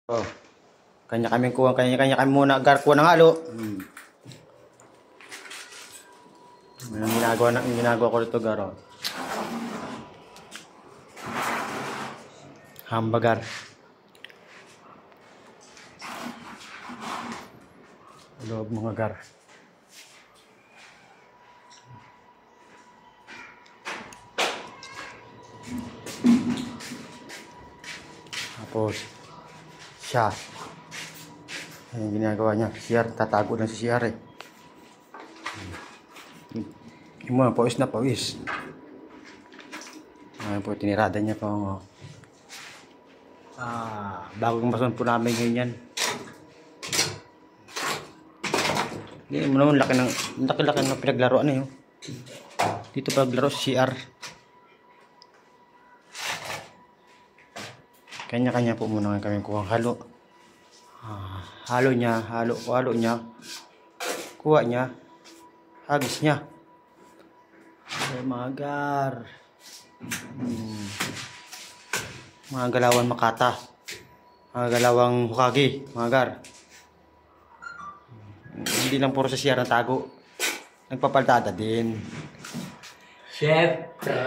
Oh, kanya-kami kuha, kanya-kanya kami muna gar kuha ng halo. Ang ginagawa ko dito garo. Hambagar. Loob mga gar. Tapos siya. Yung ginagawa niya, CR, tatago na si CR eh. Yung mga pawis na pawis. Ayan po, tinirada niya po. Bagong mason po namin ngayon yan. Hindi mo naman laki ng pinaglaruan eh. Dito paglaro si CR. Kanya-kanya po muna kami kuha halo. Halo niya, halo niya. Kuha niya. Hagis niya. Ay, mga gar. Mga galawan Makata. Mga galawang Hokage, mga gar. Hindi lang puro sa CR ang tago. Nagpapaltada din. Syempre.